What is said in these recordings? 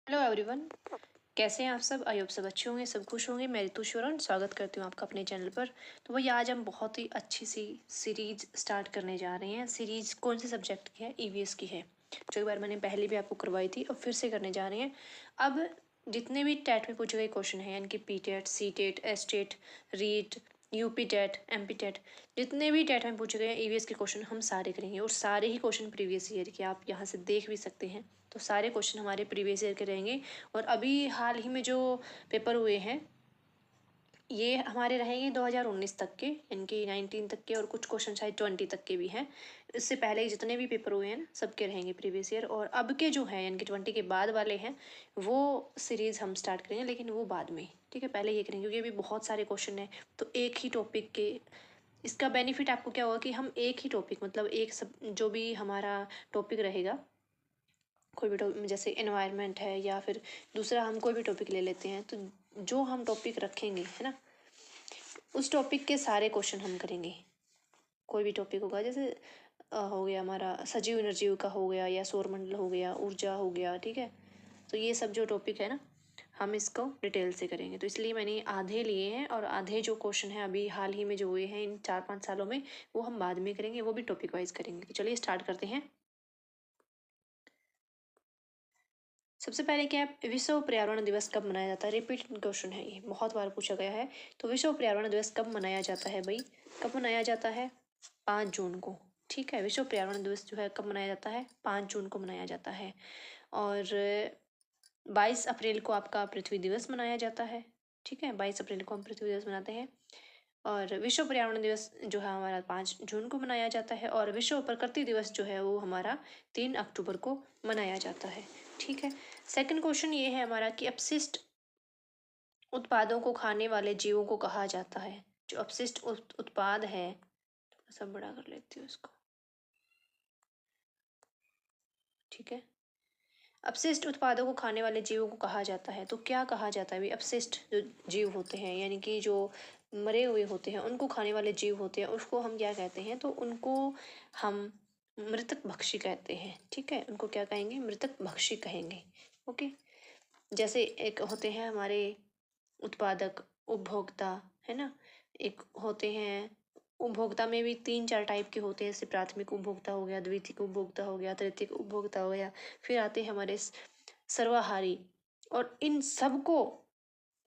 Hello everyone. कैसे हैं आप सब? आई होप सब अच्छे होंगे, सब खुश होंगे। मैं ऋतु शरण स्वागत करती हूँ आपका अपने चैनल पर। तो वही आज हम बहुत ही अच्छी सी सीरीज स्टार्ट करने जा रहे हैं। सीरीज कौन से सब्जेक्ट की है? ईवीएस की है, जो एक बार मैंने पहले भी आपको करवाई थी और फिर से करने जा रहे हैं। अब जितने भी टेट में पूछे गए क्वेश्चन हैं, यानी कि P TET, C TET, S TET, REET, UP TET, MP TET, जितने भी टेट में पूछे गए हैं ईवीएस के क्वेश्चन हम सारे करेंगे। और सारे ही क्वेश्चन प्रीवियस ईयर के, आप यहाँ से देख भी सकते हैं। तो सारे क्वेश्चन हमारे प्रीवियस ईयर के रहेंगे। और अभी हाल ही में जो पेपर हुए हैं ये हमारे रहेंगे 2019 तक के, यानी कि 19 तक के, और कुछ क्वेश्चन शायद 20 तक के भी हैं। इससे पहले जितने भी पेपर हुए हैं ना, सबके रहेंगे प्रीवियस ईयर। और अब के जो हैं, यानी कि 20 के बाद वाले हैं, वो सीरीज़ हम स्टार्ट करेंगे, लेकिन वो बाद में। ठीक है, पहले ये करेंगे क्योंकि अभी बहुत सारे क्वेश्चन हैं। तो एक ही टॉपिक के इसका बेनिफिट आपको क्या होगा कि हम एक ही टॉपिक, मतलब एक सब जो भी हमारा टॉपिक रहेगा, कोई भी टॉपिक, जैसे एनवायरनमेंट है या फिर दूसरा हम कोई भी टॉपिक ले लेते हैं, तो जो हम टॉपिक रखेंगे है ना, उस टॉपिक के सारे क्वेश्चन हम करेंगे। कोई भी टॉपिक होगा, जैसे हो गया हमारा सजीव निर्जीव का, हो गया, या सौरमंडल हो गया, ऊर्जा हो गया। ठीक है, तो ये सब जो टॉपिक है ना, हम इसको डिटेल से करेंगे। तो इसलिए मैंने आधे लिए हैं, और आधे जो क्वेश्चन हैं अभी हाल ही में जो हुए हैं इन 4-5 सालों में, वो हम बाद में करेंगे, वो भी टॉपिक वाइज करेंगे। तो चलिए स्टार्ट करते हैं। सबसे पहले क्या है, विश्व पर्यावरण दिवस कब मनाया जाता है? रिपीटेड क्वेश्चन है, ये बहुत बार पूछा गया है। तो विश्व पर्यावरण दिवस कब मनाया जाता है भाई? कब मनाया जाता है? 5 जून को। ठीक है, विश्व पर्यावरण दिवस जो है कब मनाया जाता है? 5 जून को मनाया जाता है। और 22 अप्रैल को आपका पृथ्वी दिवस मनाया जाता है। ठीक है, 22 अप्रैल को हम पृथ्वी दिवस मनाते हैं। और विश्व पर्यावरण दिवस जो है हमारा 5 जून को मनाया जाता है। और विश्व प्रकृति दिवस जो है वो हमारा 3 अक्टूबर को मनाया जाता है। ठीक है, सेकंड क्वेश्चन ये है हमारा कि अपशिष्ट उत्पादों को खाने वाले जीवों को कहा जाता है। जो अपशिष्ट उत्पाद है, थोड़ा सा बड़ा कर लेती हूँ इसको। ठीक है, अपशिष्ट उत्पादों को खाने वाले जीवों को कहा जाता है। तो क्या कहा जाता है भाई? अपशिष्ट जो जीव होते हैं, यानी कि जो मरे हुए होते हैं, उनको खाने वाले जीव होते हैं, उसको हम क्या कहते हैं? तो उनको हम मृतक भक्षी कहते हैं। ठीक है, उनको क्या कहेंगे? मृतक भक्षी कहेंगे। ओके, जैसे एक होते हैं हमारे उत्पादक, उपभोक्ता, है ना। एक होते हैं उपभोक्ता में भी 3-4 टाइप के होते हैं, जैसे प्राथमिक उपभोक्ता हो गया, द्वितीयक उपभोक्ता हो गया, तृतीयक उपभोक्ता हो गया। फिर आते हैं हमारे सर्वाहारी। और इन सबको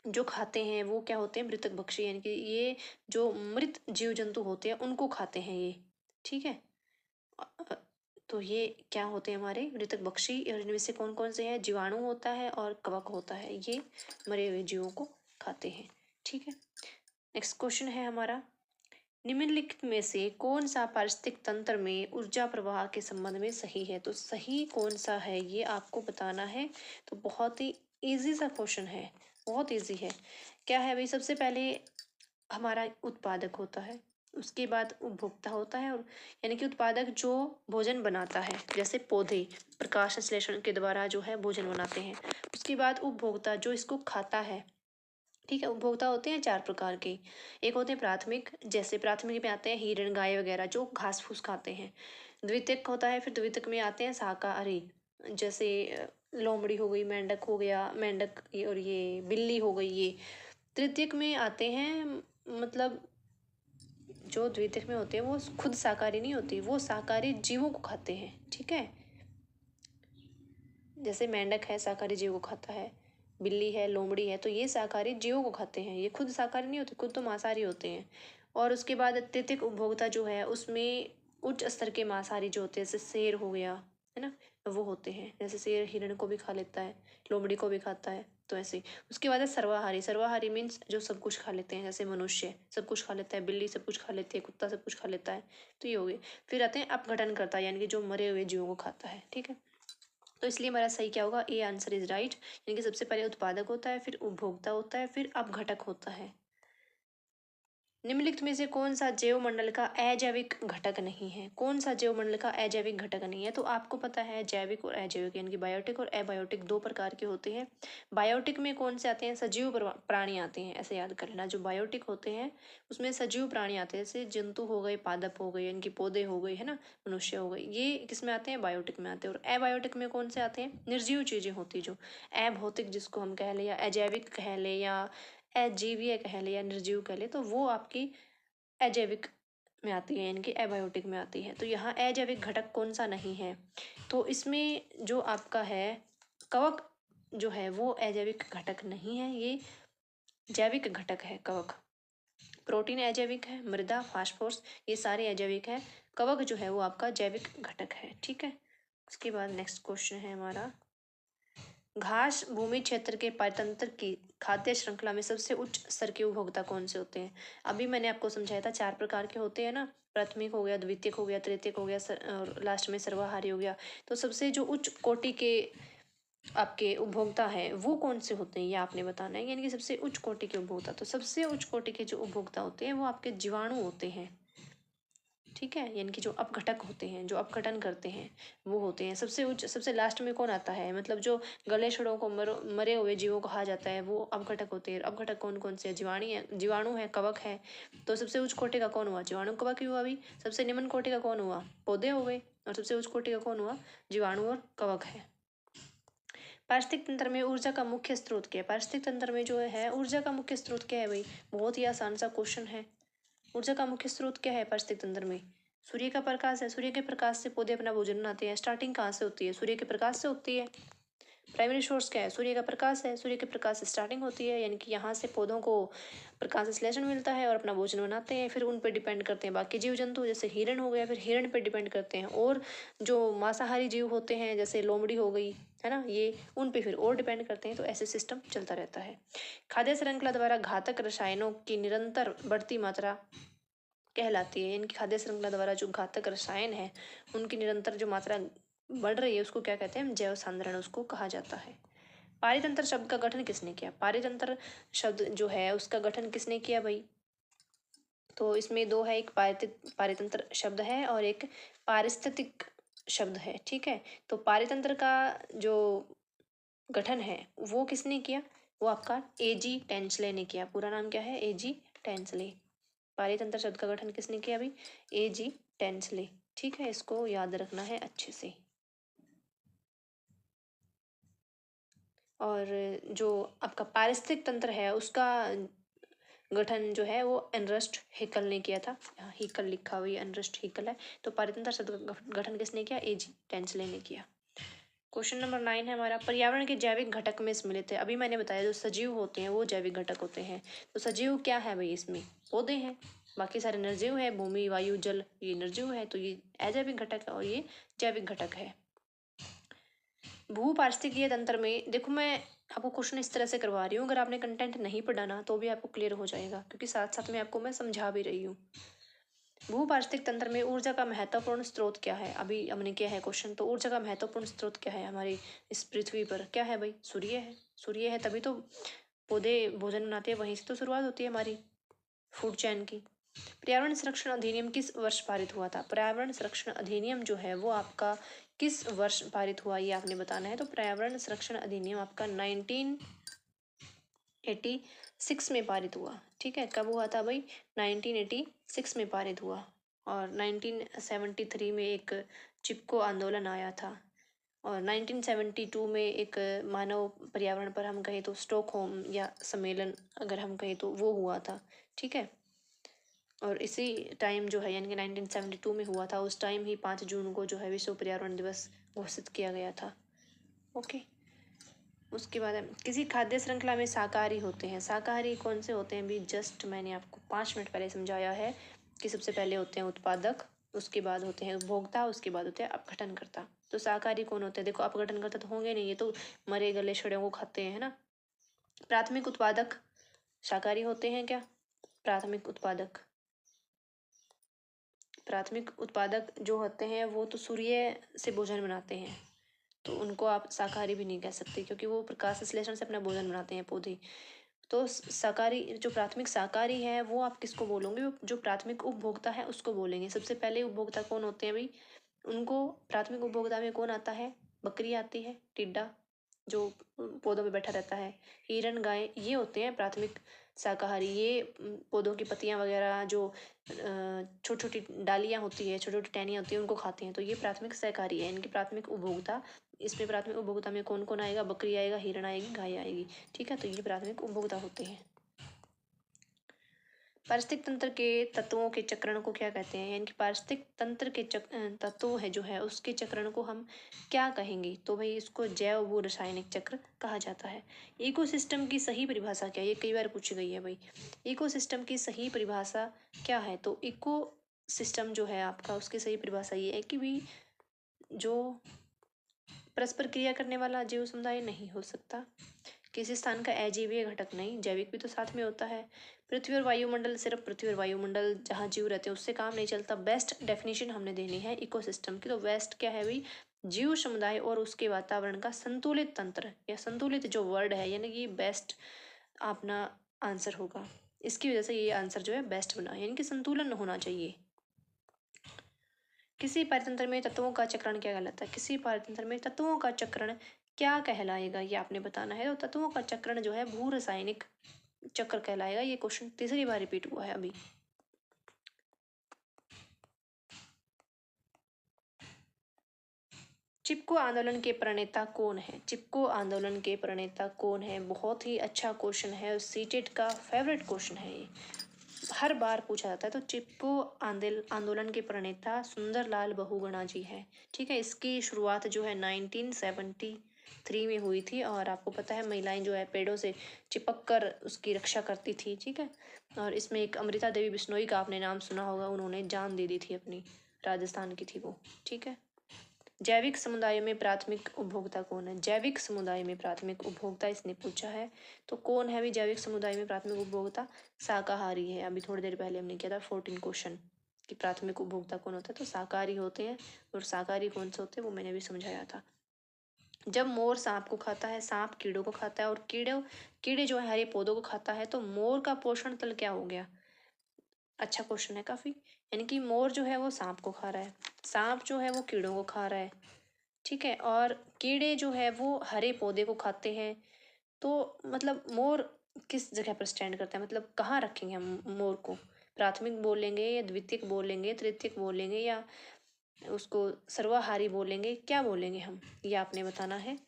जो खाते हैं वो क्या होते हैं? मृतक भक्षी, यानी कि ये जो मृत जीव जंतु होते हैं उनको खाते हैं ये। ठीक है, अ, तो ये क्या होते हैं? हमारे मृतक भक्षी। और इनमें से कौन कौन से हैं? जीवाणु होता है और कवक होता है, ये मरे हुए जीवों को खाते हैं। ठीक है, नेक्स्ट क्वेश्चन है हमारा, निम्नलिखित में से कौन सा पारिस्थितिक तंत्र में ऊर्जा प्रवाह के संबंध में सही है? तो सही कौन सा है ये आपको बताना है। तो बहुत ही इजी सा क्वेश्चन है, बहुत इजी है। क्या है भाई? सबसे पहले हमारा उत्पादक होता है, उसके बाद उपभोक्ता होता है, और यानी कि उत्पादक जो भोजन बनाता है, जैसे पौधे प्रकाश संश्लेषण के द्वारा जो है भोजन बनाते हैं। उसके बाद उपभोक्ता जो इसको खाता है। ठीक है, उपभोक्ता होते हैं 4 प्रकार के। एक होते हैं प्राथमिक, जैसे प्राथमिक में आते हैं हिरण, गाय वगैरह जो घास फूस खाते हैं। द्वितीयक होता है, फिर द्वितीयक में आते हैं शाकाहारी, जैसे लोमड़ी हो गई, मेंढक हो गया, मेंढक और ये बिल्ली हो गई ये। तृतीयक में आते हैं, मतलब जो द्वितीयक में होते हैं वो खुद शाकाहारी नहीं होती, वो शाकाहारी जीवों को खाते हैं। ठीक है, जैसे मेंढक है शाकाहारी जीव को खाता है, बिल्ली है, लोमड़ी है, तो ये शाकाहारी जीवों को खाते हैं, ये खुद शाकाहारी नहीं होते, खुद तो मांसाहारी होते हैं। और उसके बाद तृतीयक उपभोक्ता जो है उसमें उच्च स्तर के मांसाहारी जो होते हैं, जैसे शेर हो गया, है ना, वो होते हैं। जैसे शेर हिरण को भी खा लेता है, लोमड़ी को भी खाता है, तो ऐसे ही। उसके बाद है सर्वाहारी। सर्वाहारी मीन्स जो सब कुछ खा लेते हैं, जैसे मनुष्य सब कुछ खा लेता है, बिल्ली सब कुछ खा लेती है, कुत्ता सब कुछ खा लेता है, तो ये हो गए। फिर आते हैं अपघटनकर्ता, यानी कि जो मरे हुए जीवों को खाता है। ठीक है, तो इसलिए हमारा सही क्या होगा? A answer is right. यानी कि सबसे पहले उत्पादक होता है, फिर उपभोक्ता होता है, फिर अपघटक होता है। निम्नलिखित में से कौन सा जैव मंडल का अजैविक घटक नहीं है? कौन सा जैव मंडल का अजैविक घटक नहीं है? तो आपको पता है जैविक और अजैविक यानी कि बायोटिक और अबायोटिक दो प्रकार के होते हैं। बायोटिक में कौन से आते हैं? सजीव प्राणी आते हैं, ऐसे याद कर लेना। जो बायोटिक होते हैं उसमें सजीव प्राणी आते हैं, जैसे जंतु हो गए, पादप हो गए, यानी कि पौधे हो गए, है ना, मनुष्य हो गए, ये किस में आते हैं? बायोटिक में आते हैं। और अबायोटिक में कौन से आते हैं? निर्जीव चीजें होती जो अभौतिक जिसको हम कह ले, या अजैविक कह ले, या अजीवीय कह ले, या निर्जीव कह ले, तो वो आपकी अजैविक में आती है, यानी कि एबायोटिक में आती है। तो यहाँ अजैविक घटक कौन सा नहीं है? तो इसमें जो आपका है कवक जो है वो अजैविक घटक नहीं है, ये जैविक घटक है कवक। प्रोटीन अजैविक है, मृदा, फास्फोरस, ये सारे अजैविक है। कवक जो है वो आपका जैविक घटक है। ठीक है, उसके बाद नेक्स्ट क्वेश्चन है हमारा, घास भूमि क्षेत्र के पारतंत्र की खाद्य श्रृंखला में सबसे उच्च स्तर के उपभोक्ता कौन से होते हैं? अभी मैंने आपको समझाया था 4 प्रकार के होते हैं ना, प्राथमिक हो गया, द्वितीयक हो गया, तृतीयक हो गया, और लास्ट में सर्वाहारी हो गया। तो सबसे जो उच्च कोटि के आपके उपभोक्ता है वो कौन से होते हैं, ये आपने बताना है, यानी कि सबसे उच्च कोटि के उपभोक्ता। तो सबसे उच्च कोटि के जो उपभोक्ता होते हैं वो आपके जीवाणु होते हैं। ठीक है, यानी कि जो अपघटक होते हैं, जो अपघटन करते हैं, वो होते हैं सबसे उच्च। सबसे लास्ट में कौन आता है? मतलब जो गले छड़ों को मरे हुए जीवों कहा जाता है वो अपघटक होते हैं। अपघटक कौन कौन से? जीवाणु है, कवक है। तो सबसे उच्च कोटि का कौन हुआ? जीवाणु, कवक ही हुआ। अभी सबसे निम्न कोटि का कौन हुआ? पौधे हो गए। और सबसे उच्च कोटि का कौन हुआ? जीवाणु और कवक है। पारिस्थितिक तंत्र में ऊर्जा का मुख्य स्रोत क्या है? पारिस्थितिक तंत्र में जो है ऊर्जा का मुख्य स्रोत क्या है भाई? बहुत ही आसान सा क्वेश्चन है। ऊर्जा का मुख्य स्रोत क्या है पारिस्थितिक तंत्र में? सूर्य का प्रकाश है। सूर्य के प्रकाश से पौधे अपना भोजन बनाते हैं। स्टार्टिंग कहाँ से होती है? सूर्य के प्रकाश से होती है। प्राइमरी सोर्स क्या है? सूर्य का प्रकाश है। सूर्य के प्रकाश से स्टार्टिंग होती है, यानी कि यहाँ से पौधों को प्रकाश संश्लेषण मिलता है और अपना भोजन बनाते हैं। फिर उन पर डिपेंड करते हैं बाकी जीव जंतु, जैसे हिरण हो गया, फिर हिरण पर डिपेंड करते हैं। और जो मांसाहारी जीव होते हैं जैसे लोमड़ी हो गई, है ना, ये उन पे फिर और डिपेंड करते हैं। तो ऐसे सिस्टम चलता रहता है। खाद्य श्रृंखला द्वारा घातक रसायनों की निरंतर बढ़ती मात्रा कहलाती है। इनकी खाद्य श्रृंखला द्वारा जो घातक रसायन है उनकी निरंतर जो मात्रा बढ़ रही है उसको क्या कहते हैं? जैव सांद्रण उसको कहा जाता है। पारितंत्र शब्द का गठन किसने किया? पारितंत्र शब्द जो है उसका गठन किसने किया भाई? तो इसमें दो है, एक पारितंत्र शब्द है और एक पारिस्थितिक शब्द है। ठीक है, तो पारितंत्र का जो गठन है वो किसने किया? वो आपका एजी टेंसले ने किया। पूरा नाम क्या है? एजी टेंसले। पारितंत्र शब्द का गठन किसने किया अभी? एजी टेंसले। ठीक है, इसको याद रखना है अच्छे से। और जो आपका पारिस्थितिक तंत्र है उसका गठन जो है वो एनरस्ट हिकल ने किया था। यहाँ हिकल लिखा हुआ है, एनरस्ट हिकल है। तो पारितंत्र शब्द का गठन किसने किया? एजी टेंसले ने किया। क्वेश्चन नंबर 9 है हमारा, पर्यावरण के जैविक घटक में सम्मिलित है। अभी मैंने बताया जो सजीव होते हैं वो जैविक घटक होते हैं। तो सजीव क्या है भाई? इसमें पौधे हैं, बाकी सारे निर्जीव है, भूमि, वायु, जल, ये निर्जीव है। तो ये अजैविक घटक है और ये जैविक घटक है। भू पारिस्थितिकीय तंत्र में देखो, मैं आपको क्वेश्चन इस तरह से करवा रही हूँ, अगर आपने कंटेंट नहीं पढ़ा ना तो भी आपको क्लियर हो जाएगा, क्योंकि साथ साथ में आपको मैं समझा भी रही हूँ। भू पारिस्थितिक तंत्र में ऊर्जा का महत्वपूर्ण स्रोत क्या है? अभी हमने किया है क्वेश्चन, तो ऊर्जा का महत्वपूर्ण स्रोत क्या है हमारी इस पृथ्वी पर? क्या है भाई? सूर्य है। सूर्य है तभी तो पौधे भोजन बनाते हैं, वहीं से तो शुरुआत होती है हमारी फूड चैन की। पर्यावरण संरक्षण अधिनियम किस वर्ष पारित हुआ था? पर्यावरण संरक्षण अधिनियम जो है वो आपका किस वर्ष पारित हुआ, ये आपने बताना है। तो पर्यावरण संरक्षण अधिनियम आपका 1986 में पारित हुआ। ठीक है, कब हुआ था भाई? 1986 में पारित हुआ। और 1973 में एक चिपको आंदोलन आया था। और 1972 में एक मानव पर्यावरण पर हम कहें तो स्टॉकहोम या सम्मेलन अगर हम कहें तो वो हुआ था। ठीक है, और इसी टाइम जो है यानी कि 1972 में हुआ था, उस टाइम ही 5 जून को जो है विश्व पर्यावरण दिवस घोषित किया गया था। ओके, उसके बाद किसी खाद्य श्रृंखला में शाकाहारी होते हैं। शाकाहारी कौन से होते हैं भी? जस्ट मैंने आपको 5 मिनट पहले समझाया है कि सबसे पहले होते हैं उत्पादक, उसके बाद होते हैं उपभोक्ता, उसके बाद होते हैं अपघटनकर्ता। तो शाकाहारी कौन होते हैं? देखो, अपघटनकर्ता तो होंगे नहीं, ये तो मरे गले छड़ों को खाते हैं, है ना। प्राथमिक उत्पादक शाकाहारी होते हैं क्या? प्राथमिक उत्पादक, प्राथमिक उत्पादक जो होते हैं वो तो सूर्य से भोजन बनाते हैं, तो उनको आप शाकाहारी भी नहीं कह सकते, क्योंकि वो प्रकाश संश्लेषण से अपना भोजन बनाते हैं पौधे। तो शाकाहारी जो प्राथमिक शाकाहारी है वो आप किसको बोलोगे? जो प्राथमिक उपभोक्ता है उसको बोलेंगे। सबसे पहले उपभोक्ता कौन होते हैं भाई? उनको प्राथमिक उपभोक्ता में कौन आता है? बकरी आती है, टिड्डा जो पौधों पे बैठा रहता है, हिरन, गाय, ये होते हैं प्राथमिक शाकाहारी। ये पौधों की पत्तियां वगैरह जो छोटी छोटी डालियां होती है, छोटी छोटी टहनियाँ होती है, उनको खाते हैं। तो ये प्राथमिक शाकाहारी है, इनकी प्राथमिक उपभोक्ता। इसमें प्राथमिक उपभोक्ता में कौन कौन आएगा? बकरी आएगा, हिरण आएगी, गाय आएगी। ठीक है, तो ये प्राथमिक उपभोक्ता होते हैं। पारिस्थितिक तंत्र के तत्वों के चक्रण को क्या कहते हैं? यानी कि पारिस्थितिक तंत्र के तत्व है जो है उसके चक्रण को हम क्या कहेंगे? तो भाई इसको जैव भू रासायनिक चक्र कहा जाता है। इकोसिस्टम की सही परिभाषा क्या है? ये कई बार पूछी गई है भाई। इकोसिस्टम की सही परिभाषा क्या है? तो इको सिस्टम जो है आपका, उसकी सही परिभाषा ये है कि भाई जो परस्पर क्रिया करने वाला जीव समुदाय नहीं हो सकता, किसी स्थान का अजैविक घटक नहीं, जैविक भी तो साथ में होता है। पृथ्वी और वायुमंडल, सिर्फ पृथ्वी और वायुमंडल जहाँ जीव रहते हैं उससे काम नहीं चलता। बेस्ट डेफिनेशन हमने देनी है इकोसिस्टम की। तो बेस्ट क्या है भाई? जीव समुदाय और उसके वातावरण का संतुलित तंत्र, या संतुलित जो वर्ड है, यानी कि बेस्ट अपना आंसर होगा। इसकी वजह से ये आंसर जो है बेस्ट बना, यानी कि संतुलन होना चाहिए। किसी पारतंत्र में तत्वों का चक्रण क्या कहलाता है? किसी पारतंत्र में तत्वों का चक्रण क्या कहलाएगा, ये आपने बताना है। तो तत्वों का चक्रण जो है भू रासायनिक चक्र कहलाएगा। ये क्वेश्चन तीसरी बार रिपीट हुआ है अभी। चिपको आंदोलन के प्रणेता कौन है? चिपको आंदोलन के प्रणेता कौन है? बहुत ही अच्छा क्वेश्चन है, सीटेट का फेवरेट क्वेश्चन है ये, हर बार पूछा जाता है। तो चिपको आंदोलन के प्रणेता सुंदरलाल बहुगुणा जी है। ठीक है, इसकी शुरुआत जो है 1973 में हुई थी। और आपको पता है महिलाएं जो है पेड़ों से चिपक कर उसकी रक्षा करती थी। ठीक है, और इसमें एक अमृता देवी बिश्नोई का आपने नाम सुना होगा, उन्होंने जान दे दी थी अपनी, राजस्थान की थी वो। ठीक है, जैविक समुदाय में प्राथमिक उपभोक्ता कौन है? जैविक समुदाय में प्राथमिक उपभोक्ता इसने पूछा है। तो कौन है भी जैविक समुदाय में प्राथमिक उपभोक्ता? शाकाहारी है। अभी थोड़ी देर पहले हमने किया था 14 क्वेश्चन कि प्राथमिक उपभोक्ता कौन होता है, तो शाकाहारी होते हैं। और शाकाहारी कौन से होते हैं वो मैंने भी समझाया था। जब मोर सांप को खाता है, सांप कीड़ों को खाता है, और कीड़े जो है हरे पौधों को खाता है, तो मोर का पोषण तल क्या हो गया? अच्छा क्वेश्चन है काफी। यानी कि मोर जो है वो सांप को खा रहा है, सांप जो है वो कीड़ों को खा रहा है। ठीक है, और कीड़े जो है वो हरे पौधे को खाते हैं। तो मतलब मोर किस जगह पर स्टैंड करता है? मतलब कहाँ रखेंगे हम मोर को? प्राथमिक बोलेंगे या द्वितीयक बोलेंगे, तृतीयक बोलेंगे, या उसको सर्वाहारी बोलेंगे, क्या बोलेंगे हम, ये आपने बताना है।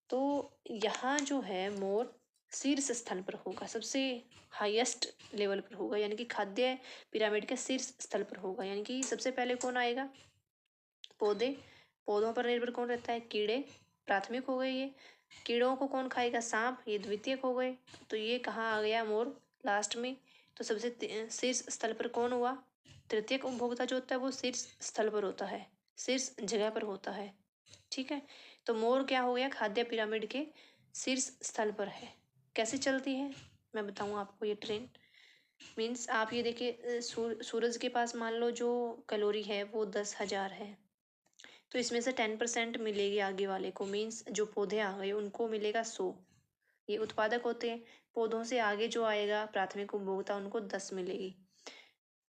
तो यहाँ जो है मोर शीर्ष स्थान पर होगा, सबसे हाईएस्ट लेवल पर होगा, यानी कि खाद्य पिरामिड के शीर्ष स्थल पर होगा। यानी कि सबसे पहले कौन आएगा? पौधे। पौधों पर निर्भर कौन रहता है? कीड़े, प्राथमिक हो गए ये। कीड़ों को कौन खाएगा? सांप, ये द्वितीयक हो गए। तो ये कहाँ आ गया? मोर लास्ट में। तो सबसे शीर्ष स्थल पर कौन हुआ? तृतीयक उपभोक्ता जो होता है वो शीर्ष स्थल पर होता है, शीर्ष जगह पर होता है। ठीक है, तो मोर क्या हो गया? खाद्य पिरामिड के शीर्ष स्थल पर है। कैसे चलती है मैं बताऊँ आपको। ये ट्रेन मीन्स आप ये देखिए, सूरज के पास मान लो जो कैलोरी है वो 10,000 है, तो इसमें से 10% मिलेगी आगे वाले को, मीन्स जो पौधे आ गए उनको मिलेगा 100। ये उत्पादक होते हैं। पौधों से आगे जो आएगा प्राथमिक उपभोक्ता, उनको 10 मिलेगी।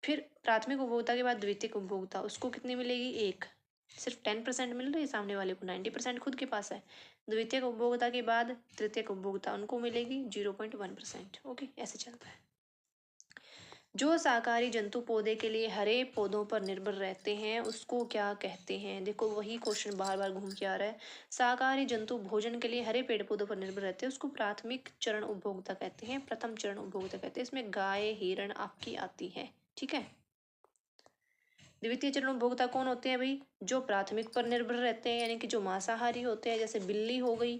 फिर प्राथमिक उपभोक्ता के बाद द्वितीयक उपभोक्ता, उसको कितनी मिलेगी? 1। सिर्फ 10% मिल रही है, सामने वाले को 90% खुद के पास है। द्वितीयक उपभोक्ता के बाद तृतीयक उपभोक्ता, उनको मिलेगी 0.1%। ओके, ऐसे चलता है। जो शाकाहारी जंतु पौधे के लिए हरे पौधों पर निर्भर रहते हैं उसको क्या कहते हैं? देखो वही क्वेश्चन बार बार घूम के आ रहा है। शाकाहारी जंतु भोजन के लिए हरे पेड़ पौधों पर निर्भर रहते हैं, उसको प्राथमिक चरण उपभोक्ता कहते हैं, प्रथम चरण उपभोक्ता कहते हैं। इसमें गाय, हिरण आपकी आती है। ठीक है, द्वितीय चरण उपभोक्ता कौन होते हैं भाई? जो प्राथमिक पर निर्भर रहते हैं, यानी कि जो मांसाहारी होते हैं, जैसे बिल्ली हो गई,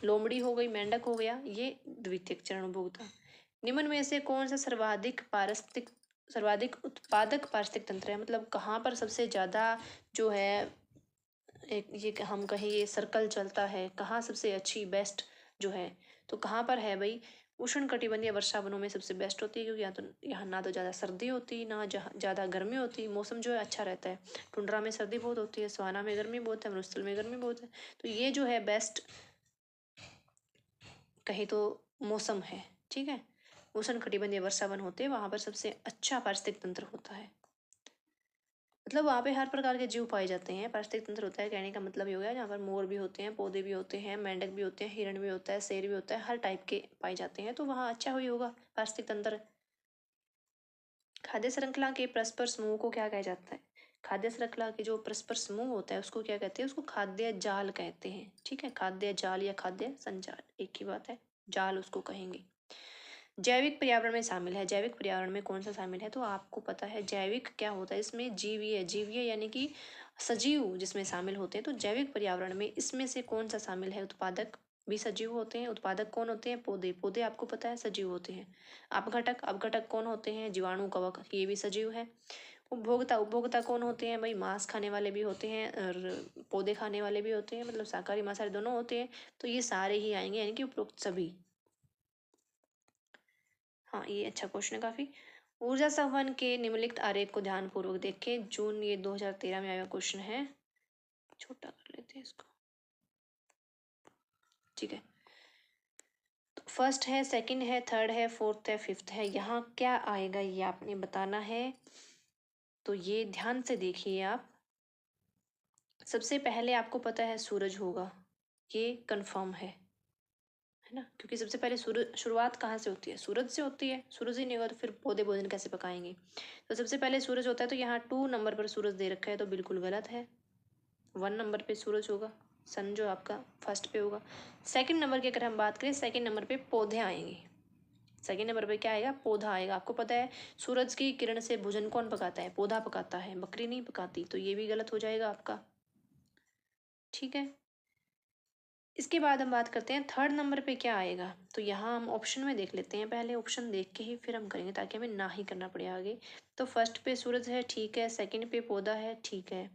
लोमड़ी हो गई, मेंढक हो गया, ये द्वितीय चरण उपभोक्ता। निम्न में से कौन सा सर्वाधिक उत्पादक पारिस्थितिक तंत्र है? मतलब कहाँ पर सबसे ज्यादा जो है एक ये हम कहें ये सर्कल चलता है, कहाँ सबसे अच्छी बेस्ट जो है, तो कहाँ पर है भाई? उष्ण कटिबंधीय वर्षा वनों में सबसे बेस्ट होती है, क्योंकि यहाँ ना तो ज़्यादा सर्दी होती, ना ज़्यादा गर्मी होती, मौसम जो है अच्छा रहता है। टुंड्रा में सर्दी बहुत होती है, सवाना में गर्मी बहुत है, मरुस्थल में गर्मी बहुत है। तो ये जो है बेस्ट कहे तो मौसम है। ठीक है। उष्णकटिबंधीय वर्षा वन होते हैं, वहाँ पर सबसे अच्छा पारिस्थितिक तंत्र होता है। मतलब वहाँ पे हर प्रकार के जीव पाए जाते हैं। पारिस्थितिक तंत्र होता है, कहने का मतलब ये हो गया, जहाँ पर मोर भी होते हैं, पौधे भी होते हैं, मेंढक भी होते हैं, हिरण भी होता है, शेर भी होता है, हर टाइप के पाए जाते हैं, तो वहाँ अच्छा ही होगा पारिस्थितिक तंत्र। खाद्य श्रृंखला के परस्पर समूह को क्या कहा जाता है? खाद्य श्रृंखला के जो परस्पर समूह होता है उसको क्या कहते हैं? उसको खाद्य जाल कहते हैं। ठीक है, खाद्य जाल या खाद्य संजाल एक ही बात है, जाल उसको कहेंगे। जैविक पर्यावरण में शामिल है। जैविक पर्यावरण में कौन सा शामिल है? तो आपको पता है जैविक क्या होता है, इसमें जीवीय, जीवीय यानी कि सजीव जिसमें शामिल होते हैं। तो जैविक पर्यावरण में इसमें से कौन सा शामिल है? उत्पादक भी सजीव होते हैं। उत्पादक कौन होते हैं? पौधे। पौधे आपको पता है सजीव होते हैं। अपघटक, अपघटक कौन होते हैं? जीवाणु, कवक, ये भी सजीव है। उपभोक्ता, उपभोक्ता कौन होते हैं भाई? मांस खाने वाले भी होते हैं और पौधे खाने वाले भी होते हैं, मतलब शाकाहारी मांसाहारी दोनों होते हैं, तो ये सारे ही आएंगे, यानी कि उपरोक्त सभी। हाँ, ये अच्छा क्वेश्चन है काफी। ऊर्जा संवहन के निम्नलिखित आरेख को ध्यानपूर्वक देखें। जून ये 2013 में आया क्वेश्चन है, छोटा कर लेते हैं इसको। ठीक है, तो फर्स्ट है, सेकंड है, थर्ड है, फोर्थ है, फिफ्थ है, यहाँ क्या आएगा ये आपने बताना है। तो ये ध्यान से देखिए आप। सबसे पहले आपको पता है सूरज होगा, ये कंफर्म है ना, क्योंकि सबसे पहले सूरज, शुरुआत कहाँ से होती है? सूरज से होती है। सूरज ही नहीं होगा तो फिर पौधे भोजन कैसे पकाएंगे? तो सबसे पहले सूरज होता है, तो यहाँ 2 नंबर पर सूरज दे रखा है, तो बिल्कुल गलत है। 1 नंबर पे सूरज होगा, सन जो आपका फर्स्ट पे होगा। सेकंड नंबर की अगर हम बात करें, सेकंड नंबर पे पौधे आएंगे। सेकंड नंबर पे क्या आएगा? पौधा आएगा। आपको पता है सूरज की किरण से भोजन कौन पकाता है? पौधा पकाता है, बकरी नहीं पकाती, तो ये भी गलत हो जाएगा आपका। ठीक है, इसके बाद हम बात करते हैं थर्ड नंबर पे क्या आएगा। तो यहाँ हम ऑप्शन में देख लेते हैं, पहले ऑप्शन देख के ही फिर हम करेंगे, ताकि हमें ना ही करना पड़े आगे। तो फर्स्ट पे सूरज है, ठीक है। सेकंड पे पौधा है, ठीक है।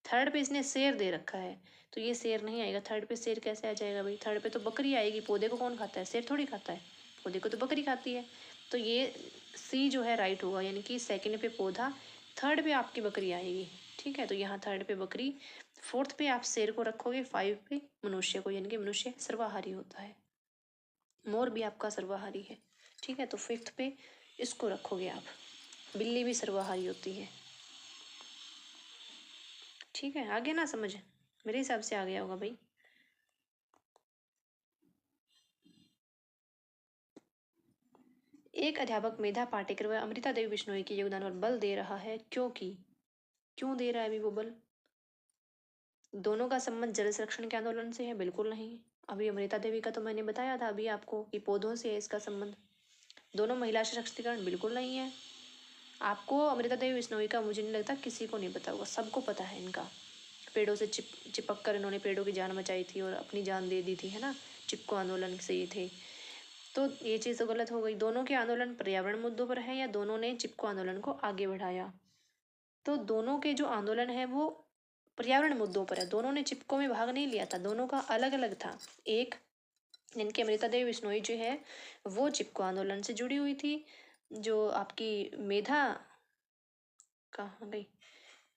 थर्ड पे इसने शेर दे रखा है, तो ये शेर नहीं आएगा। थर्ड पे शेर कैसे आ जाएगा भाई? थर्ड पे तो बकरी आएगी। पौधे को कौन खाता है? शेर थोड़ी खाता है, पौधे को तो बकरी खाती है। तो ये सी जो है राइट होगा, यानी कि सेकंड पे पौधा, थर्ड पे आपकी बकरी आएगी। ठीक है, तो यहाँ थर्ड पे बकरी, फोर्थ पे आप शेर को रखोगे, 5 पे मनुष्य को, यानी कि मनुष्य सर्वाहारी होता है। मोर भी आपका सर्वाहारी है। ठीक है, तो फिफ्थ पे इसको रखोगे आप। बिल्ली भी सर्वाहारी होती है। ठीक है, आगे ना समझ? मेरे हिसाब से आ गया होगा भाई। एक अध्यापक मेधा पाटेकर व अमृता देवी बिश्नोई के योगदान पर बल दे रहा है, क्योंकि क्यों दे रहा है अभी वो बल? दोनों का संबंध जल संरक्षण के आंदोलन से है? बिल्कुल नहीं। अभी अमृता देवी का तो मैंने बताया था अभी आपको कि पौधों से है इसका संबंध। दोनों महिला सशक्तिकरण? बिल्कुल नहीं है। आपको अमृता देवी बिश्नोई का मुझे नहीं लगता किसी को नहीं पता होगा, सबको पता है इनका। पेड़ों से चिपक कर इन्होंने पेड़ों की जान बचाई थी और अपनी जान दे दी थी, है ना, चिपको आंदोलन से ये थे। तो ये चीज़ तो गलत हो गई। दोनों के आंदोलन पर्यावरण मुद्दों पर है या दोनों ने चिपको आंदोलन को आगे बढ़ाया? तो दोनों के जो आंदोलन है वो पर्यावरण मुद्दों पर है। दोनों ने चिपको में भाग नहीं लिया था, दोनों का अलग अलग था। एक, जिनकी अमृता देवी बिश्नोई जो है वो चिपको आंदोलन से जुड़ी हुई थी। जो आपकी मेधा, कहाँ गई,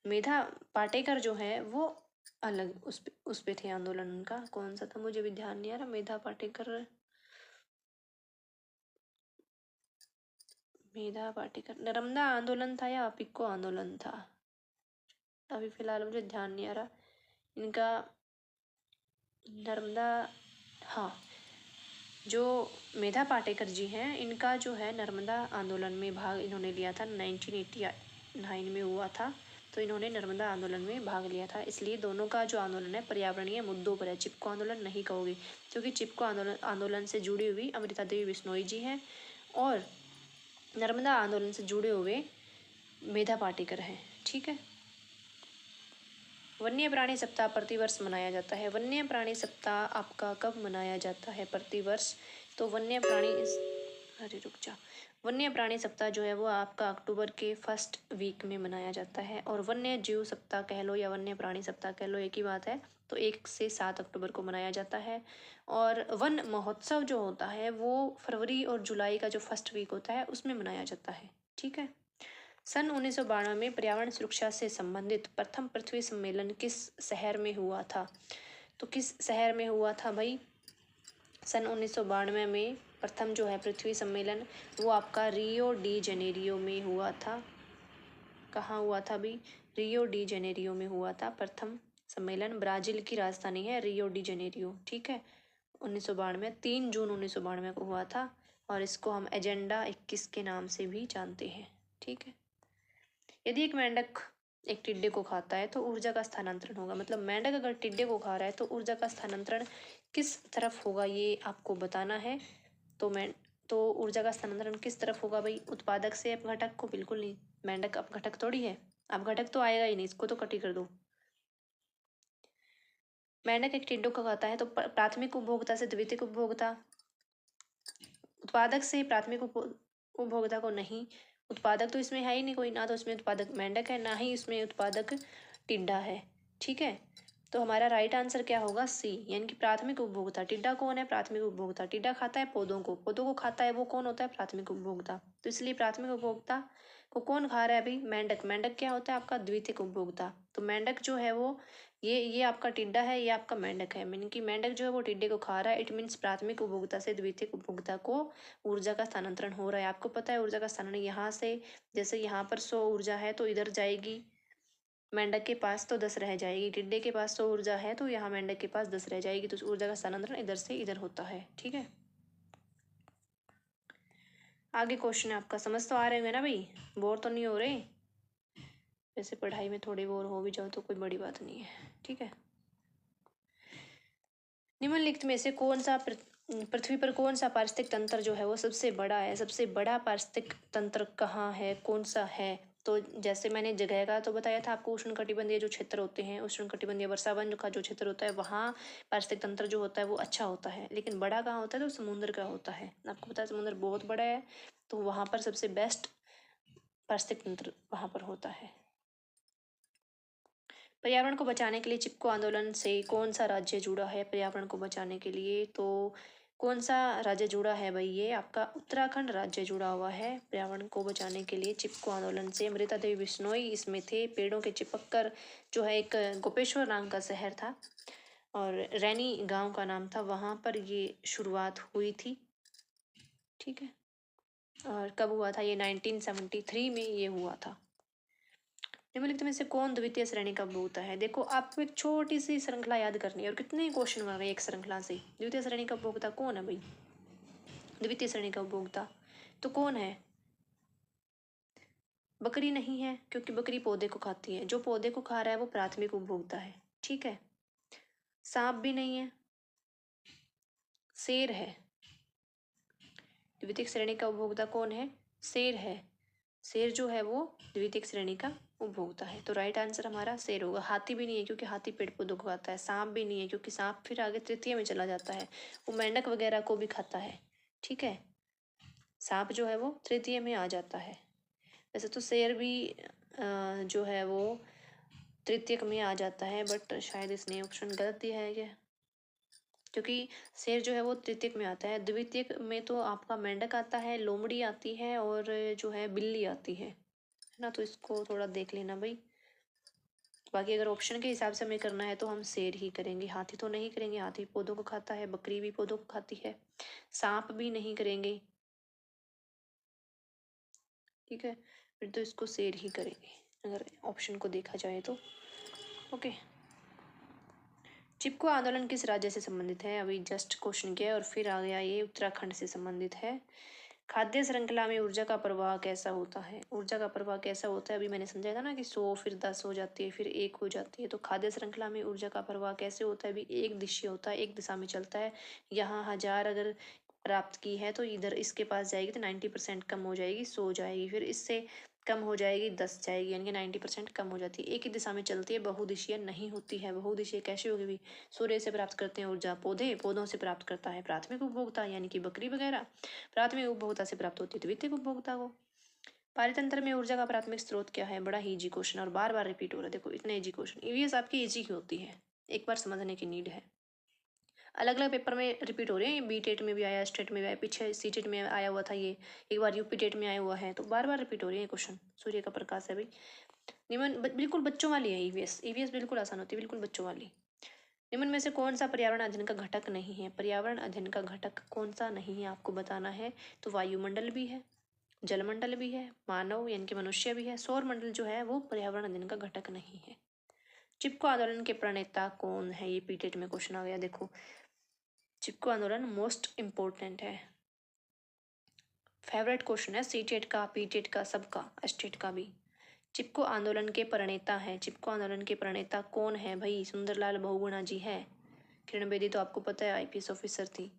मेधा पाटेकर जो है वो अलग उस पे थे आंदोलन। उनका कौन सा था मुझे भी ध्यान नहीं आ रहा। मेधा पाटेकर, मेधा पाटेकर नर्मदा आंदोलन था या पिक्को आंदोलन था? अभी फिलहाल मुझे ध्यान नहीं आ रहा इनका। नर्मदा, हाँ, जो मेधा पाटेकर जी हैं इनका जो है नर्मदा आंदोलन में भाग इन्होंने लिया था, 1989 में हुआ था। तो इन्होंने नर्मदा आंदोलन में भाग लिया था, इसलिए दोनों का जो आंदोलन है पर्यावरणीय मुद्दों पर है। चिपको आंदोलन नहीं कहोगे, क्योंकि चिपको आंदोलन से जुड़ी हुई अमृता देवी बिश्नोई जी हैं और नर्मदा आंदोलन से जुड़े हुए मेधा पाटेकर हैं। ठीक है, वन्य प्राणी सप्ताह प्रतिवर्ष मनाया जाता है। वन्य प्राणी सप्ताह आपका कब मनाया जाता है प्रतिवर्ष? तो वन्य प्राणी अरे रुक जा, वन्य प्राणी सप्ताह जो है वो आपका अक्टूबर के फर्स्ट वीक में मनाया जाता है। और वन्य जीव सप्ताह कह लो या वन्य प्राणी सप्ताह कह लो, एक ही बात है। तो 1 से 7 अक्टूबर को मनाया जाता है। और वन महोत्सव जो होता है वो फरवरी और जुलाई का जो फर्स्ट वीक होता है उसमें मनाया जाता है। ठीक है, सन 1992 में पर्यावरण सुरक्षा से संबंधित प्रथम पृथ्वी सम्मेलन किस शहर में हुआ था? तो किस शहर में हुआ था भाई? सन 1992 में प्रथम जो है पृथ्वी सम्मेलन वो आपका रियो डी जनेरियो में हुआ था। कहाँ हुआ था अभी? रियो डी जनेरियो में हुआ था प्रथम सम्मेलन। ब्राज़ील की राजधानी है रियो डी जनेरियो, ठीक है। 1992, 3 जून 1992 को हुआ था और इसको हम एजेंडा 21 के नाम से भी जानते हैं, ठीक है। यदि एक मेंढक एक टिड्डे को खाता है तो ऊर्जा का स्थानांतरण होगा, मतलब मेंढक अगर टिड्डे को खा रहा है तो ऊर्जा का स्थानांतरण किस तरफ होगा ये आपको बताना है। तो ऊर्जा का स्थानांतरण किस तरफ होगा भाई? उत्पादक से अपघटक को? बिल्कुल नहीं, मेंढक अपघटक थोड़ी है, अपघटक तो आएगा ही नहीं, इसको तो कटी कर दो। मेंढक एक टिड्डे को खाता है तो प्राथमिक उपभोक्ता से द्वितीयक उपभोक्ता, उत्पादक से प्राथमिक उपभोक्ता को नहीं। उत्पादक तो इसमें है ही नहीं कोई, ना तो इसमें उत्पादक मेंढक है ना ही इसमें उत्पादक टिड्डा है, ठीक है। तो हमारा राइट आंसर क्या होगा? सी, यानी कि प्राथमिक उपभोक्ता। टिड्डा कौन है? प्राथमिक उपभोक्ता। टिड्डा खाता है पौधों को खाता है वो कौन होता है? प्राथमिक उपभोक्ता। तो इसलिए प्राथमिक उपभोक्ता को कौन खा रहा है अभी? मेंढक। मेंढक क्या होता है? आपका द्वितीयक उपभोक्ता। तो मेंढक जो है वो ये आपका टिड्डा है, ये आपका मेंढक है। मीन कि मेंढक जो है वो टिड्डे को खा रहा है, इट मीन्स प्राथमिक उपभोक्ता से द्वितीयक उपभोक्ता को ऊर्जा का स्थानांतरण हो रहा है। आपको पता है ऊर्जा का स्थानांतरण यहाँ से, जैसे यहाँ पर 100 ऊर्जा है तो इधर जाएगी, मेंढक के पास तो 10 रह जाएगी। टिड्डे के पास 100 ऊर्जा है तो यहाँ मेंढक के पास 10 रह जाएगी। तो ऊर्जा का स्थानांतरण इधर से इधर होता है, ठीक है। आगे क्वेश्चन है आपका, समझ तो आ रहे होंगे ना भाई? बोर तो नहीं हो रहे? वैसे पढ़ाई में थोड़ी बोर हो भी जाओ तो कोई बड़ी बात नहीं है, ठीक है। निम्नलिखित में से कौन सा पृथ्वी पर कौन सा पारिस्थितिक तंत्र जो है वो सबसे बड़ा है? सबसे बड़ा पारिस्थितिक तंत्र कहाँ है, कौन सा है? तो जैसे मैंने जगह का तो बताया था आपको, उष्णकटिबंधीय जो क्षेत्र होते हैं, उष्णकटिबंधीय वर्षावन का जो क्षेत्र होता है वहाँ पारिस्थितिक तंत्र जो होता है वो अच्छा होता है। लेकिन बड़ा कहाँ होता है? तो समुद्र का होता है। आपको पता है समुद्र बहुत बड़ा है, तो वहाँ पर सबसे बेस्ट पारिस्थितिक तंत्र वहाँ पर होता है। पर्यावरण को बचाने के लिए चिपको आंदोलन से कौन सा राज्य जुड़ा है? पर्यावरण को बचाने के लिए तो कौन सा राज्य जुड़ा है भाई? ये आपका उत्तराखंड राज्य जुड़ा हुआ है पर्यावरण को बचाने के लिए चिपको आंदोलन से। अमृता देवी बिश्नोई इसमें थे। पेड़ों के चिपक कर जो है एक गोपेश्वर नाम का शहर था और रैनी गांव का नाम था, वहाँ पर ये शुरुआत हुई थी, ठीक है। और कब हुआ था ये? 1973 में ये हुआ था। निम्नलिखित में से कौन द्वितीय श्रेणी का उपभोक्ता है? देखो आपको एक छोटी सी श्रृंखला याद करनी है और कितने क्वेश्चन बन रहे हैं एक श्रृंखला से। द्वितीय श्रेणी का उपभोक्ता कौन है भाई? द्वितीय श्रेणी का उपभोक्ता तो कौन है? बकरी नहीं है, क्योंकि बकरी पौधे को खाती है। जो पौधे को खा रहा है वो प्राथमिक उपभोक्ता है, ठीक है। सांप भी नहीं है, शेर है। द्वितीय श्रेणी का उपभोक्ता कौन है? शेर है। शेर जो है वो द्वितीय श्रेणी का उपभोक्ता है। तो राइट आंसर हमारा शेर होगा। हाथी भी नहीं है, क्योंकि हाथी पेड़ पौधों को खाता है। सांप भी नहीं है, क्योंकि सांप फिर आगे तृतीय में चला जाता है, वो मेंढक वगैरह को भी खाता है, ठीक है। सांप जो है वो तृतीय में आ जाता है। वैसे तो शेर भी जो है वो तृतीयक में आ जाता है, बट शायद इसने ऑप्शन गलत दिया है क्या? क्योंकि शेर जो है वो तृतीयक में आता है। द्वितीयक में तो आपका मेंढक आता है, लोमड़ी आती है और जो है बिल्ली आती है ना। तो इसको थोड़ा देख लेना भाई। बाकी अगर ऑप्शन के हिसाब से हमें करना है तो हम शेर ही करेंगे, हाथी तो नहीं करेंगे। हाथी पौधों को खाता है, बकरी भी पौधों को खाती है, सांप भी नहीं करेंगे, ठीक है। फिर तो इसको शेर ही करेंगे अगर ऑप्शन को देखा जाए तो। ओके, चिपको आंदोलन किस राज्य से संबंधित है? अभी जस्ट क्वेश्चन किया और फिर आ गया ये उत्तराखंड से संबंधित है। खाद्य श्रृंखला में ऊर्जा का प्रवाह कैसा होता है? ऊर्जा का प्रवाह कैसा होता है? अभी मैंने समझाया था ना कि 100 फिर 10 हो जाती है फिर 1 हो जाती है। तो खाद्य श्रृंखला में ऊर्जा का प्रवाह कैसे होता है? अभी एक दिशा होता है, एक दिशा में चलता है। यहाँ 1000 अगर प्राप्त की है तो इधर इसके पास जाएगी तो 90% कम हो जाएगी, 100 जाएगी, फिर इससे कम हो जाएगी 10 जाएगी, यानी कि 90% कम हो जाती है। एक ही दिशा में चलती है, बहुदिशीय नहीं होती है। बहुदिशीय कैसे होगी भी? सूर्य से प्राप्त करते हैं ऊर्जा पौधे, पौधों से प्राप्त करता है प्राथमिक उपभोक्ता यानी कि बकरी वगैरह, प्राथमिक उपभोक्ता से प्राप्त होती है द्वितीयक उपभोक्ता को। पारितंत्र में ऊर्जा का प्राथमिक स्रोत क्या है? बड़ा ही इजी क्वेश्चन और बार बार रिपीट हो रहा है। देखो इतने इजी क्वेश्चन ईवीएस आपकी इजी की होती है, एक बार समझने की नीड है। अलग अलग पेपर में रिपीट हो रहे हैं, बी टेट में भी आया, स्टेट में भी आया, पीछे सी टेट में आया हुआ था ये, एक बार यूपी टेट में आया हुआ है, तो बार बार रिपीट हो रही है क्वेश्चन। सूर्य का प्रकाश है भाई, निम्न बिल्कुल बच्चों वाली है ईवीएस। ईवीएस बिल्कुल आसान होती है, बिल्कुल बच्चों वाली। निम्न में से कौन सा पर्यावरण अध्ययन का घटक नहीं है? पर्यावरण अध्ययन का घटक कौन सा नहीं है आपको बताना है। तो वायुमंडल भी है, जलमंडल भी है, मानव यानी कि मनुष्य भी है, सौर मंडल जो है वो पर्यावरण अध्ययन का घटक नहीं है। चिपको आंदोलन के प्रणेता कौन है? ये पीटेट में क्वेश्चन आ गया। देखो, चिपको आंदोलन मोस्ट इम्पोर्टेंट है, फेवरेट क्वेश्चन है सीटेट का, पीटेट का, सबका, एस्टेट का भी। चिपको आंदोलन के प्रणेता है, चिपको आंदोलन के प्रणेता कौन है भाई? सुंदरलाल बहुगुणा जी है। किरण बेदी तो आपको पता है आईपीएस ऑफिसर थी।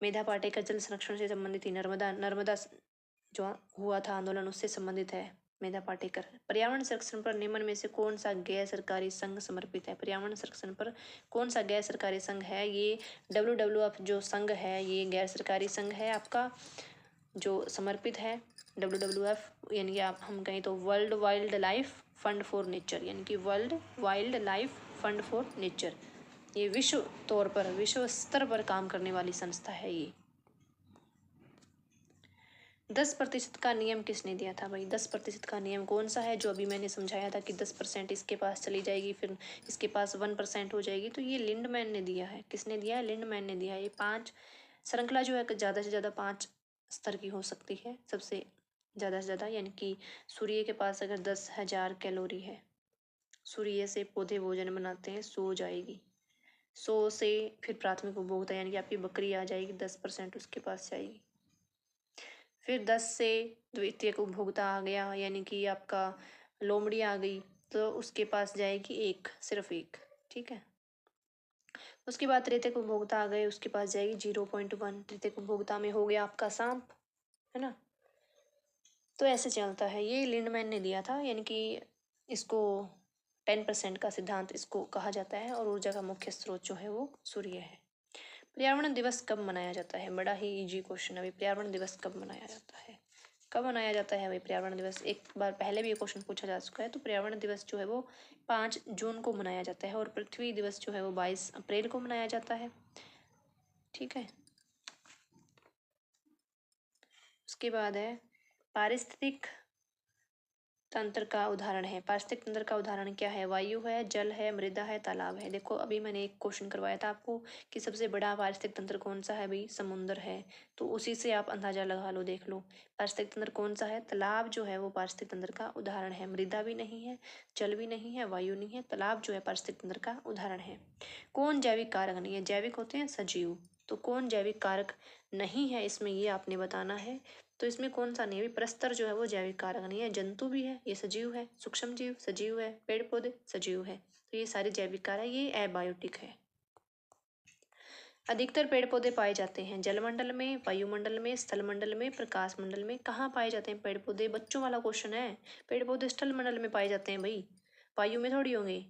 मेधा पाटेकर जल संरक्षण से संबंधित थी, नर्मदा नर्मदा जो हुआ था आंदोलन उससे संबंधित है मेधा पाटेकर। पर्यावरण संरक्षण पर निम्न में से कौन सा गैर सरकारी संघ समर्पित है? पर्यावरण संरक्षण पर कौन सा गैर सरकारी संघ है? ये WWF जो संघ है ये गैर सरकारी संघ है आपका, जो समर्पित है। WWF यानी कि आप हम कहें तो world wild life fund for nature, यानी कि world wild life fund for nature. ये विश्व तौर पर, विश्व स्तर पर काम करने वाली संस्था है ये। 10% का नियम किसने दिया था भाई? 10% का नियम कौन सा है? जो अभी मैंने समझाया था कि 10% इसके पास चली जाएगी, फिर इसके पास 1% हो जाएगी, तो ये लिंडमैन ने दिया है। किसने दिया है? लिंडमैन ने दिया है। ये 5 श्रृंखला जो है ज़्यादा से ज़्यादा 5 स्तर की हो सकती है, सबसे ज़्यादा से ज़्यादा, यानी कि सूर्य के पास अगर 10,000 कैलोरी है, सूर्य से पौधे भोजन बनाते हैं, 100 जाएगी, 100 से फिर प्राथमिक उपभोक्ता यानी कि आपकी बकरी आ जाएगी, 10% उसके पास जाएगी। फिर 10 से द्वितीयक उपभोक्ता आ गया, यानी कि आपका लोमड़ी आ गई, तो उसके पास जाएगी 1, सिर्फ 1, ठीक है। उसके बाद तृतीयक उपभोक्ता आ गए, उसके पास जाएगी 0.1। तृतीयक उपभोक्ता में हो गया आपका सांप, है ना। तो ऐसे चलता है, ये लिंडमैन ने दिया था, यानी कि इसको 10% का सिद्धांत इसको कहा जाता है, और ऊर्जा का मुख्य स्रोत जो है वो सूर्य है। पर्यावरण दिवस कब मनाया जाता है? बड़ा ही इजी क्वेश्चन है भाई, पर्यावरण दिवस कब मनाया जाता है? कब मनाया जाता है भाई पर्यावरण दिवस? एक बार पहले भी ये क्वेश्चन पूछा जा चुका है। तो पर्यावरण दिवस जो है वो 5 जून को मनाया जाता है, और पृथ्वी दिवस जो है वो 22 अप्रैल को मनाया जाता है, ठीक है। उसके बाद है पारिस्थितिक तंत्र का उदाहरण है। पारिस्थितिक तंत्र का उदाहरण क्या है? वायु है, जल है, मृदा है, तालाब है। देखो अभी मैंने एक क्वेश्चन करवाया था आपको कि सबसे बड़ा पारिस्थितिक तंत्र कौन सा है भाई? समुद्र है। तो उसी से आप अंदाजा लगा लो, देख लो पारिस्थितिक तंत्र कौन सा है। तालाब जो है वो पारिस्थितिक तंत्र का उदाहरण है। मृदा भी नहीं है, जल भी नहीं है, वायु नहीं है, तालाब जो है पारिस्थितिक तंत्र का उदाहरण है। कौन जैविक कारक नहीं है? जैविक होते हैं सजीव, तो कौन जैविक कारक नहीं है इसमें, ये आपने बताना है। तो इसमें कौन सा नहीं है? प्रस्तर जो है वो जैविक कारक नहीं है। जंतु भी है, ये सजीव है, सूक्ष्म जीव सजीव है, पेड़ पौधे सजीव है, तो ये सारे जैविक कारक, ये एबायोटिक है। अधिकतर पेड़ पौधे पाए जाते हैं जलमंडल में, वायुमंडल में, स्थल मंडल में, प्रकाश मंडल में। कहाँ पाए जाते हैं पेड़ पौधे? बच्चों वाला क्वेश्चन है। पेड़ पौधे स्थल मंडल में पाए जाते हैं भाई, वायु में थोड़ी होंगे,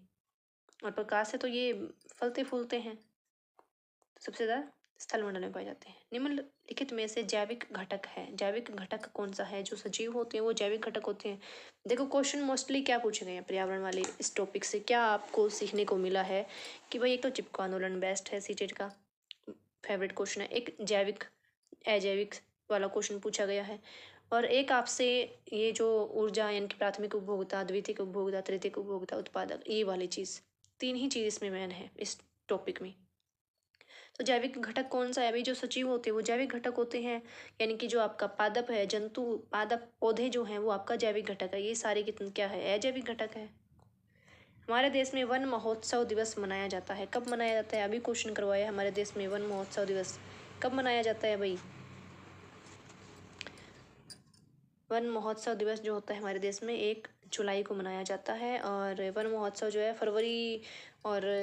और प्रकाश से तो ये फलते फूलते हैं, तो सबसे ज्यादा स्थल मंडल में पाए जाते हैं। निम्नलिखित में से जैविक घटक है, जैविक घटक कौन सा है? जो सजीव होते हैं वो जैविक घटक होते हैं। देखो क्वेश्चन मोस्टली क्या पूछे गए हैं पर्यावरण वाले इस टॉपिक से, क्या आपको सीखने को मिला है कि भाई एक तो चिपको आंदोलन बेस्ट है, सीटेट का फेवरेट क्वेश्चन है, एक जैविक अजैविक वाला क्वेश्चन पूछा गया है, और एक आपसे ये जो ऊर्जा यानी कि प्राथमिक उपभोक्ता, द्वितीयक उपभोक्ता, तृतीयक उपभोक्ता, उत्पादक, ये वाली चीज़, 3 ही चीज़ इसमें मेन है इस टॉपिक में। तो जैविक घटक कौन सा है भाई? जो सजीव होते हैं वो जैविक घटक होते हैं, यानी कि जो आपका पादप है, जंतु, पादप, पौधे जो हैं वो आपका जैविक घटक है। ये सारे कितने क्या है? अजैविक घटक है। हमारे देश में वन महोत्सव दिवस मनाया जाता है। कब मनाया जाता है? अभी क्वेश्चन करवाया है, हमारे देश में वन महोत्सव दिवस कब मनाया जाता है भाई? वन महोत्सव दिवस जो होता है हमारे देश में 1 जुलाई को मनाया जाता है, और वन महोत्सव जो है फरवरी और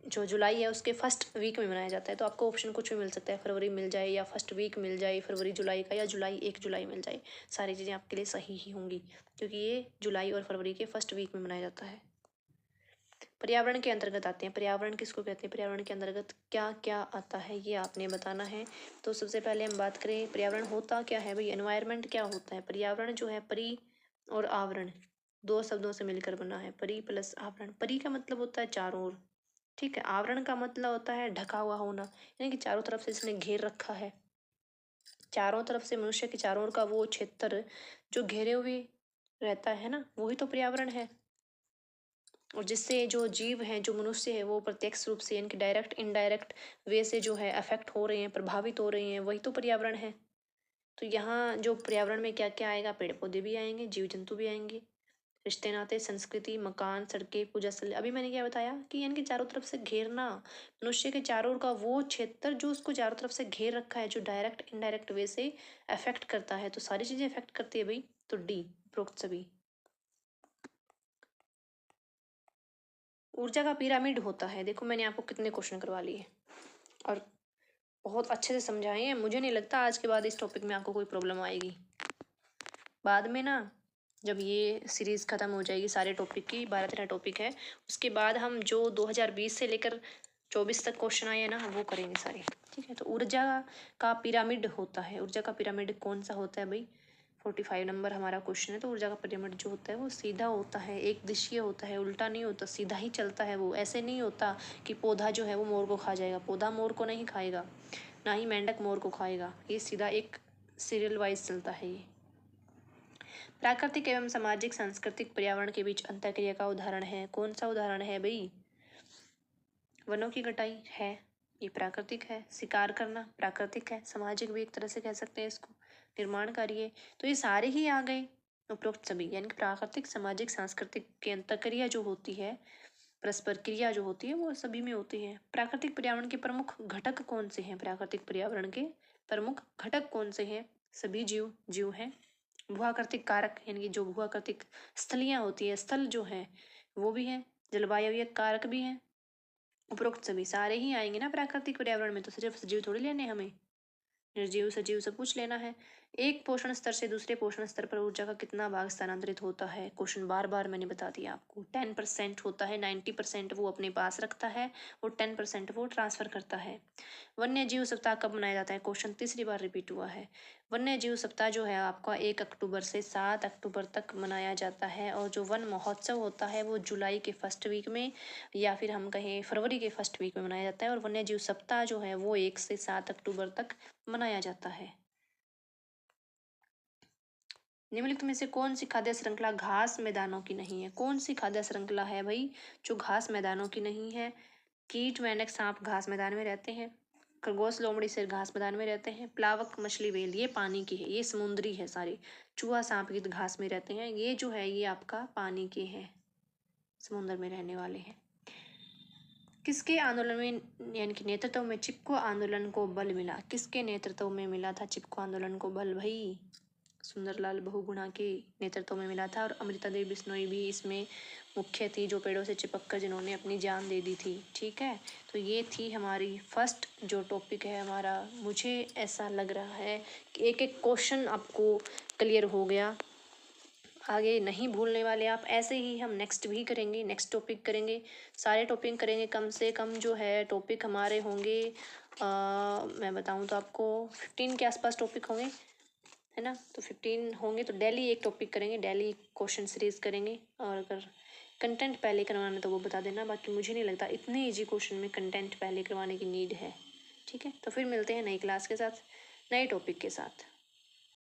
जो जुलाई है उसके फर्स्ट वीक में मनाया जाता है। तो आपको ऑप्शन कुछ भी मिल सकता है, फरवरी मिल जाए या फर्स्ट वीक मिल जाए फरवरी जुलाई का, या जुलाई 1 जुलाई मिल जाए, सारी चीज़ें आपके लिए सही ही होंगी, क्योंकि ये जुलाई और फरवरी के फर्स्ट वीक में मनाया जाता है। पर्यावरण के अंतर्गत आते हैं, पर्यावरण किसको कहते हैं? पर्यावरण के अंतर्गत क्या क्या आता है ये आपने बताना है। तो सबसे पहले हम बात करें पर्यावरण होता क्या है भाई? एनवायरनमेंट क्या होता है? पर्यावरण जो है परि और आवरण, 2 शब्दों से मिलकर बना है, परि प्लस आवरण। परि का मतलब होता है चारों ओर, ठीक है। आवरण का मतलब होता है ढका हुआ होना, यानी कि चारों तरफ से इसने घेर रखा है, चारों तरफ से मनुष्य के चारों ओर का वो क्षेत्र जो घेरे हुए रहता है ना, वही तो पर्यावरण है। और जिससे जो जीव हैं, जो मनुष्य है, वो प्रत्यक्ष रूप से इनके डायरेक्ट इनडायरेक्ट वे से जो है अफेक्ट हो रहे हैं, प्रभावित हो रहे हैं, वही तो पर्यावरण है। तो यहाँ जो पर्यावरण में क्या क्या आएगा, पेड़ पौधे भी आएंगे, जीव जंतु भी आएंगे, रिश्ते नाते, संस्कृति, मकान, सड़कें, पूजा स्थल। अभी मैंने क्या बताया कि इनके चारों तरफ से घेरना, मनुष्य के चारों ओर का वो क्षेत्र जो उसको चारों तरफ से घेर रखा है, जो डायरेक्ट इनडायरेक्ट वे से अफेक्ट करता है, तो सारी चीजें अफेक्ट करती है भाई। तो डी, उपरोक्त सभी। ऊर्जा का पिरामिड होता है, देखो मैंने आपको कितने क्वेश्चन करवा लिए और बहुत अच्छे से समझाए हैं। मुझे नहीं लगता आज के बाद इस टॉपिक में आपको कोई प्रॉब्लम आएगी। बाद में ना, जब ये सीरीज़ ख़त्म हो जाएगी सारे टॉपिक की, 12-13 टॉपिक है, उसके बाद हम जो 2020 से लेकर 24 तक क्वेश्चन आए हैं ना, वो करेंगे सारे। ठीक है, तो ऊर्जा का पिरामिड होता है। ऊर्जा का पिरामिड कौन सा होता है भाई? 45 नंबर हमारा क्वेश्चन है। तो ऊर्जा का पिरामिड जो होता है वो सीधा होता है, एक दिशीय होता है, उल्टा नहीं होता, सीधा ही चलता है। वो ऐसे नहीं होता कि पौधा जो है वो मोर को खा जाएगा, पौधा मोर को नहीं खाएगा, ना ही मेंढक मोर को खाएगा। ये सीधा एक सीरियल वाइज चलता है ये। प्राकृतिक एवं सामाजिक सांस्कृतिक पर्यावरण के बीच अंतरक्रिया का उदाहरण है। कौन सा उदाहरण है भाई? वनों की कटाई है, ये प्राकृतिक है। शिकार करना प्राकृतिक है, सामाजिक भी एक तरह से कह सकते हैं इसको, निर्माण कार्य। तो ये सारे ही आ गए उपरोक्त सभी, यानी कि प्राकृतिक, सामाजिक, सांस्कृतिक की अंतरक्रिया जो होती है, परस्पर क्रिया जो होती है, वो सभी में होती है। प्राकृतिक पर्यावरण के प्रमुख घटक कौन से हैं? प्राकृतिक पर्यावरण के प्रमुख घटक कौन से हैं? सभी जीव हैं। भूआकृतिक कारक, यानी कि जो भूआकृतिक स्थलियाँ होती है, स्थल जो है वो भी है। जलवायु कारक भी हैं। उपरोक्त सभी सारे ही आएंगे ना प्राकृतिक पर्यावरण में। तो सिर्फ सजीव थोड़ी लेने हमें, निर्जीव सजीव सब कुछ लेना है। एक पोषण स्तर से दूसरे पोषण स्तर पर ऊर्जा का कितना भाग स्थानांतरित होता है? क्वेश्चन बार बार मैंने बता दिया आपको। 10% होता है, 90% वो अपने पास रखता है और 10% वो ट्रांसफर करता है। वन्य जीव सप्ताह कब मनाया जाता है? क्वेश्चन तीसरी बार रिपीट हुआ है। वन्य जीव सप्ताह जो है आपका 1 अक्टूबर से 7 अक्टूबर तक मनाया जाता है। और जो वन महोत्सव होता है वो जुलाई के फर्स्ट वीक में, या फिर हम कहें फरवरी के फर्स्ट वीक में मनाया जाता है। और वन्य जीव सप्ताह जो है वो 1 से 7 अक्टूबर तक मनाया जाता है। निम्नलिखित में से कौन सी खाद्य श्रृंखला घास मैदानों की नहीं है? कौन सी खाद्य श्रृंखला है भाई जो घास मैदानों की नहीं है? कीट, मेंढक, सांप घास मैदान में रहते हैं। खरगोश, लोमड़ी, शेर घास मैदान में रहते हैं। प्लावक, मछली, व्हेल ये पानी की है, ये समुद्री है सारी। चूहा, सांप गिद्ध घास में रहते हैं। ये जो है ये आपका पानी के हैं, समुद्र में रहने वाले हैं। किसके आंदोलन में, यानी कि नेतृत्व में चिपको आंदोलन को बल मिला? किसके नेतृत्व में मिला था चिपको आंदोलन को बल भाई? सुंदरलाल बहुगुणा के नेतृत्व में मिला था। और अमृता देवी बिश्नोई भी इसमें मुख्य थी, जो पेड़ों से चिपक कर जिन्होंने अपनी जान दे दी थी। ठीक है, तो ये थी हमारी फर्स्ट जो टॉपिक है हमारा। मुझे ऐसा लग रहा है कि एक एक क्वेश्चन आपको क्लियर हो गया, आगे नहीं भूलने वाले आप। ऐसे ही हम नेक्स्ट भी करेंगे, नेक्स्ट टॉपिक करेंगे, सारे टॉपिक करेंगे। कम से कम जो है टॉपिक हमारे होंगे, मैं बताऊँ तो आपको 15 के आसपास टॉपिक होंगे, है ना? तो 15 होंगे तो डेली एक टॉपिक करेंगे, डेली क्वेश्चन सीरीज करेंगे। और अगर कंटेंट पहले करवाना है तो वो बता देना, बाकी मुझे नहीं लगता इतने इजी क्वेश्चन में कंटेंट पहले करवाने की नीड है। ठीक है, तो फिर मिलते हैं नई क्लास के साथ, नए टॉपिक के साथ।